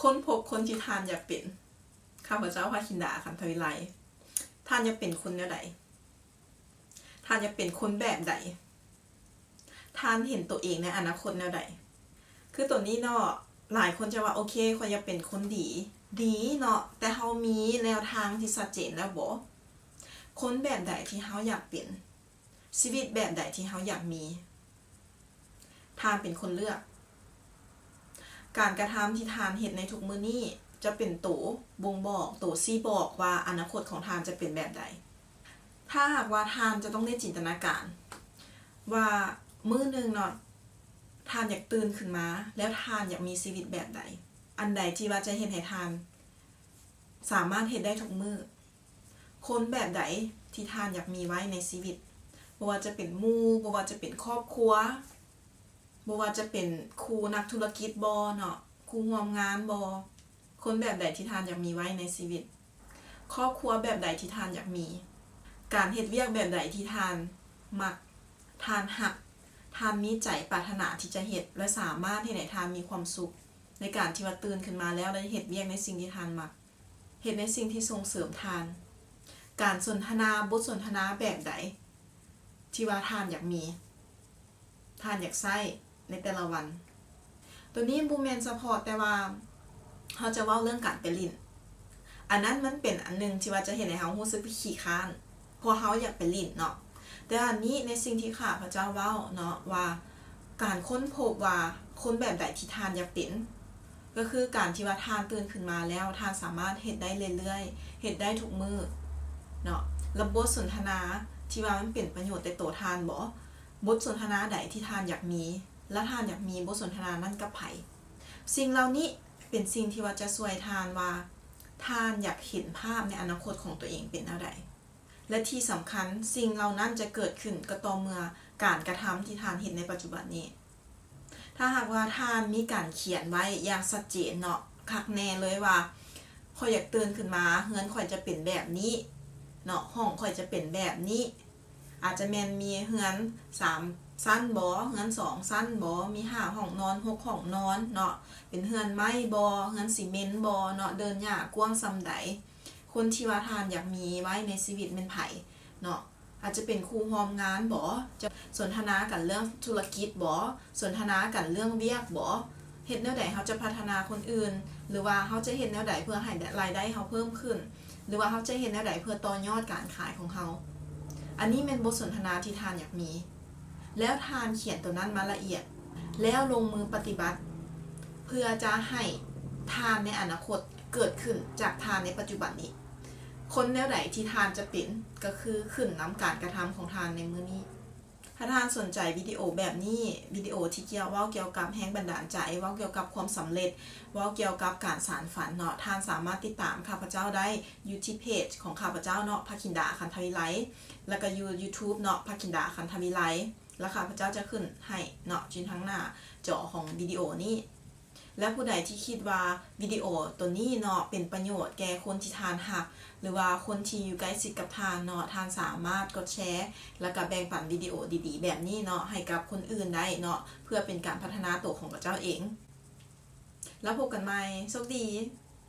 ค้นพบคนที่ทานอยากเป็นข้าพเจ้าภาคินดาคันธวิไลท่านอยากเป็นคนแนวใดท่านอยากเป็นคนแบบใดท่านเห็นตัวเองในอนาคตแนวใดคือตัวนี้เนาะหลายคนจะว่าโอเคข้อยอยากเป็นคนดีเนาะแต่เฮามีแนวทางที่ชัดเจนแล้วบ่คนแบบใดที่เฮาอยากเป็นชีวิตแบบใดที่เฮาอยากมีท่านเป็นคนเลือกการกระทำที่ทานเห็นในทุกมื้อนี้จะเป็นตัวบ่งบอกตัวชี้บอกว่าอนาคตของทานจะเป็นแบบใดถ้าหากว่าทานจะต้องได้จินตนาการว่ามื้อนึงเนาะทานอยากตื่นขึ้นมาแล้วทานอยากมีชีวิตแบบใดอันใดที่ว่าจะเห็นให้ทานสามารถเห็นได้ทุกมื้อคนแบบใดที่ทานอยากมีไว้ในชีวิตบ่ว่าจะเป็นหมู่บ่ว่าจะเป็นครอบครัวบ่ว่าจะเป็นครูนักธุรกิจบ่เนาะครูร่วมงานบ่คนแบบใดที่ทานอยากมีไว้ในชีวิตครอบครัวแบบใดที่ทานอยากมีการเฮ็ดเวียกแบบใดที่ทานมักทานหักทานมีใจปรารถนาที่จะเฮ็ดและสามารถเฮ็ดให้ทานมีความสุขในการที่ว่าตื่นขึ้นมาแล้วได้เฮ็ดเวียกในสิ่งที่ทานมักเฮ็ดในสิ่งที่ส่งเสริมทานการสนทนาบทสนทนาแบบใดที่ว่าทานอยากมีทานอยากใช้ในแต่ละวันตัวนี้บ่แม่นเฉพาะแต่ว่าเฮาจะเว้าเรื่องการไปลิ้นอันนั้นมันเป็นอันนึงที่ว่าจะเห็นให้เฮารู้สึกขี้คร้านเพราะเฮาอยากไปลิ้นเนาะแต่อันนี้ในสิ่งที่ข้าพเจ้าเว้าเนาะว่าการค้นพบว่าคนแบบใดที่ทานอยากเป็นก็คือการที่ว่าทานตื่นขึ้นมาแล้วทานสามารถเฮ็ดได้เรื่อยๆเฮ็ดได้ทุกมื้อเนาะแล้วบทสนทนาที่ว่ามันเป็นประโยชน์ต่อตัวทานบ่บทสนทนาใดที่ทานอยากมีและทานอยากมีบทสนทนานั้นกับไผสิ่งเหล่านี้เป็นสิ่งที่ว่าจะช่วยทานว่าทานอยากเห็นภาพในอนาคตของตัวเองเป็นอะไรและที่สำคัญสิ่งเหล่านั้นจะเกิดขึ้นก็ต่อเมื่อการกระทำที่ทานเห็นในปัจจุบันนี้ถ้าหากว่าทานมีการเขียนไว้อย่างชัดเจนเนาะคักแน่เลยว่าข้อยอยากตื่นขึ้นมาเฮือนข้อยจะเป็นแบบนี้เนาะห้องข้อยจะเป็นแบบนี้อาจจะแม่นมีเฮือน3ชั้นบ่เฮือน2ชั้นบ่มี5ห้องนอน6ห้องนอนเนาะเป็นเฮือนไม้บ่เฮือนซีเมนต์บ่เนาะเดินหญ้ากว้างส่ำใดคนที่ว่าทานอยากมีไว้ในชีวิตเป็นไผเนาะอาจจะเป็นครูร่วมงานบ่จะสนทนากันเรื่องธุรกิจบ่สนทนากันเรื่องเวียกบ่เฮ็ดแนวใดเฮาจะพัฒนาคนอื่นหรือว่าเฮาจะเฮ็ดแนวใดเพื่อให้รายได้เฮาเพิ่มขึ้นหรือว่าเฮาจะเฮ็ดแนวใดเพื่อต่อยอดการขายของเฮาอันนี้เป็นบทสนทนาที่ทานอยากมีแล้วทานเขียนตัวนั้นมาละเอียดแล้วลงมือปฏิบัติเพื่อจะให้ทานในอนาคตเกิดขึ้นจากทานในปัจจุบันนี้คนแนวไหนที่ทานจะเป็นก็คือขึ้นนำการกระทำของทานในมื้อนี้ถ้าทานสนใจวิดีโอแบบนี้วิดีโอที่เกี่ยวกับแรงบันดาลใจเว้าเกี่ยวกับความสำเร็จเว้าเกี่ยวกับการสานฝันเนาะทานสามารถติดตามข้าพเจ้าได้อยู่ที่เพจของข้าพเจ้าเนาะภคินดาคันธวิไลแล้วก็อยู่ YouTube เนาะภคินดาคันธวิไลแล้วข้าพเจ้าจะขึ้นให้เนาะจิ้นทั้งหน้าจอของวิดีโอนี้และผู้ใดที่คิดว่าวิดีโอตัวนี้เนาะเป็นประโยชน์แก่คนที่ทานหักหรือว่าคนที่อยู่ใกล้ชิดกับทานเนาะทานสามารถกดแชร์แล้วก็แบ่งปันวิดีโอดีๆแบบนี้เนาะให้กับคนอื่นได้เนาะเพื่อเป็นการพัฒนาตัวของเจ้าเองแล้วพบกันใหม่โชคดี